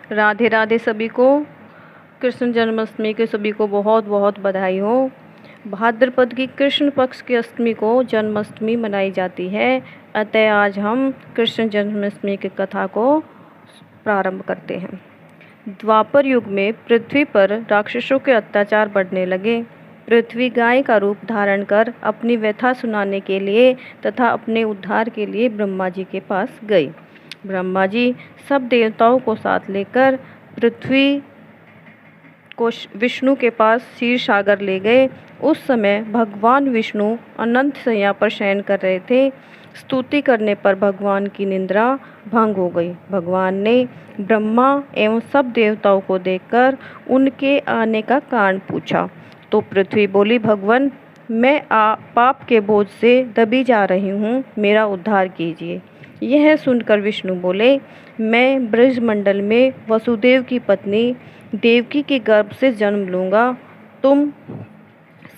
राधे राधे सभी को। कृष्ण जन्माष्टमी के सभी को बहुत बहुत बधाई हो। भाद्रपद की कृष्ण पक्ष की अष्टमी को जन्माष्टमी मनाई जाती है। अतः आज हम कृष्ण जन्माष्टमी की कथा को प्रारंभ करते हैं। द्वापर युग में पृथ्वी पर राक्षसों के अत्याचार बढ़ने लगे। पृथ्वी गाय का रूप धारण कर अपनी व्यथा सुनाने के लिए तथा अपने उद्धार के लिए ब्रह्मा जी के पास गई। ब्रह्मा जी सब देवताओं को साथ लेकर पृथ्वी को विष्णु के पास क्षीर सागर ले गए। उस समय भगवान विष्णु अनंत शैया पर शयन कर रहे थे। स्तुति करने पर भगवान की निद्रा भंग हो गई। भगवान ने ब्रह्मा एवं सब देवताओं को देखकर उनके आने का कारण पूछा तो पृथ्वी बोली, भगवान मैं पाप के बोझ से दबी जा रही हूँ, मेरा उद्धार कीजिए। यह सुनकर विष्णु बोले, मैं ब्रजमंडल में वसुदेव की पत्नी देवकी के गर्भ से जन्म लूँगा। तुम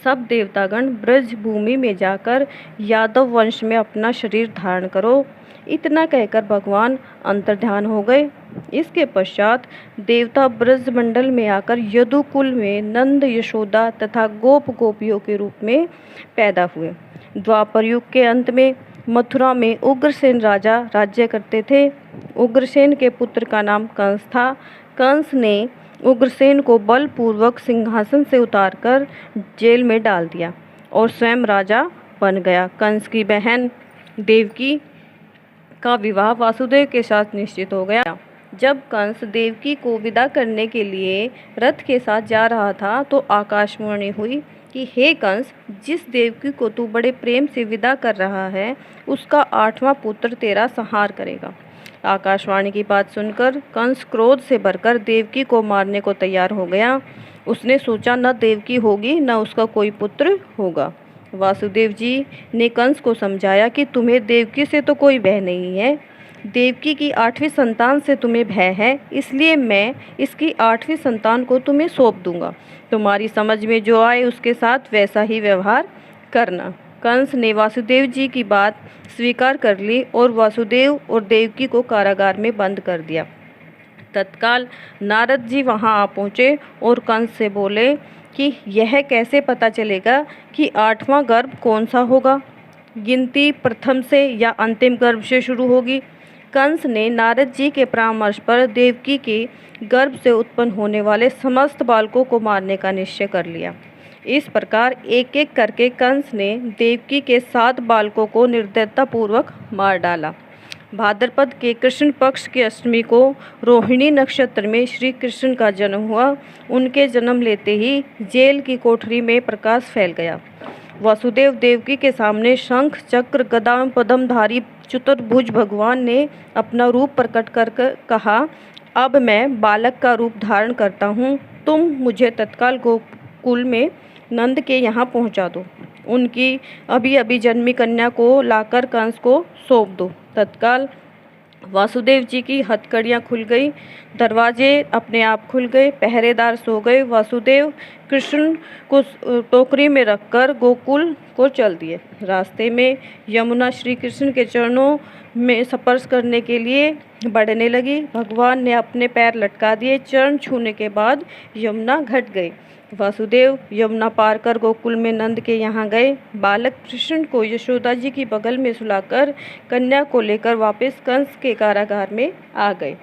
सब देवतागण ब्रज भूमि में जाकर यादव वंश में अपना शरीर धारण करो। इतना कहकर भगवान अंतर्ध्यान हो गए। इसके पश्चात देवता ब्रजमंडल में आकर यदुकुल में नंद यशोदा तथा गोप गोपियों के रूप में पैदा हुए। द्वापर युग के अंत में मथुरा में उग्रसेन राजा राज्य करते थे। उग्रसेन के पुत्र का नाम कंस था। कंस ने उग्रसेन को बलपूर्वक सिंहासन से उतारकर जेल में डाल दिया और स्वयं राजा बन गया। कंस की बहन देवकी का विवाह वासुदेव के साथ निश्चित हो गया। जब कंस देवकी को विदा करने के लिए रथ के साथ जा रहा था तो आकाशवाणी हुई कि हे कंस, जिस देवकी को तू बड़े प्रेम से विदा कर रहा है उसका 8वां पुत्र तेरा संहार करेगा। आकाशवाणी की बात सुनकर कंस क्रोध से भरकर देवकी को मारने को तैयार हो गया। उसने सोचा न देवकी होगी न उसका कोई पुत्र होगा। वासुदेव जी ने कंस को समझाया कि तुम्हें देवकी से तो कोई भय नहीं है, देवकी की 8वीं संतान से तुम्हें भय है, इसलिए मैं इसकी 8वीं संतान को तुम्हें सौंप दूंगा। तुम्हारी समझ में जो आए उसके साथ वैसा ही व्यवहार करना। कंस ने वासुदेव जी की बात स्वीकार कर ली और वासुदेव और देवकी को कारागार में बंद कर दिया। तत्काल नारद जी वहां आ पहुँचे और कंस से बोले कि यह कैसे पता चलेगा कि 8वां गर्भ कौन सा होगा? गिनती प्रथम से या अंतिम गर्भ से शुरू होगी? कंस ने नारद जी के परामर्श पर देवकी के गर्भ से उत्पन्न होने वाले समस्त बालकों को मारने का निश्चय कर लिया। इस प्रकार एक एक करके कंस ने देवकी के 7 बालकों को निर्दयतापूर्वक मार डाला। भाद्रपद के कृष्ण पक्ष की अष्टमी को रोहिणी नक्षत्र में श्री कृष्ण का जन्म हुआ। उनके जन्म लेते ही जेल की कोठरी में प्रकाश फैल गया। वासुदेव देवकी के सामने शंख चक्र गदा पद्मधारी चतुर्भुज भगवान ने अपना रूप प्रकट कर कहा, अब मैं बालक का रूप धारण करता हूँ, तुम मुझे तत्काल गोकुल में नंद के यहाँ पहुँचा दो। उनकी अभी अभी जन्मी कन्या को लाकर कंस को सौंप दो। तत्काल वासुदेव जी की हथकड़ियाँ खुल गई, दरवाजे अपने आप खुल गए, पहरेदार सो गए। वासुदेव कृष्ण को टोकरी में रखकर गोकुल को चल दिए। रास्ते में यमुना श्री कृष्ण के चरणों में स्पर्श करने के लिए बढ़ने लगी। भगवान ने अपने पैर लटका दिए। चरण छूने के बाद यमुना घट गई। वासुदेव यमुना पार कर गोकुल में नंद के यहाँ गए। बालक कृष्ण को यशोदा जी की बगल में सुलाकर कन्या को लेकर वापस कंस के कारागार में आ गए।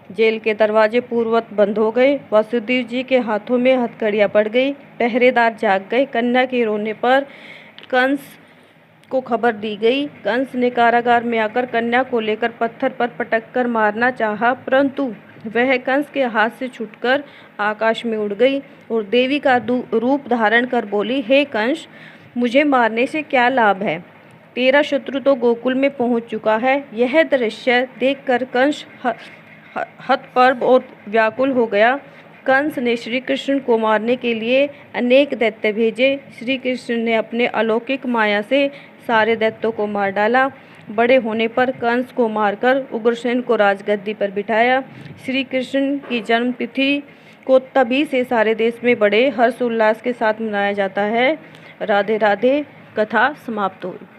जेल के दरवाजे पूर्ववत बंद हो गए। वासुदेव जी के हाथों में हथकड़ियाँ पड़ गई। पहरेदार जाग गए। कन्या के रोने पर कंस को खबर दी गई। कंस ने कारागार में आकर कन्या को लेकर पत्थर पर पटक कर मारना चाहा, परंतु वह कंस के हाथ से छूटकर आकाश में उड़ गई और देवी का रूप धारण कर बोली, हे कंस, मुझे मारने से क्या लाभ है? तेरा शत्रु तो गोकुल में पहुंच चुका है। यह दृश्य देखकर कंस हतप्रभ और व्याकुल हो गया। कंस ने श्री कृष्ण को मारने के लिए अनेक दैत्य भेजे। श्री कृष्ण ने अपने अलौकिक माया से सारे दैत्यों को मार डाला। बड़े होने पर कंस को मारकर उग्रसेन को राजगद्दी पर बिठाया। श्री कृष्ण की जन्म तिथि को तभी से सारे देश में बड़े हर्ष उल्लास के साथ मनाया जाता है। राधे राधे। कथा समाप्त हुई।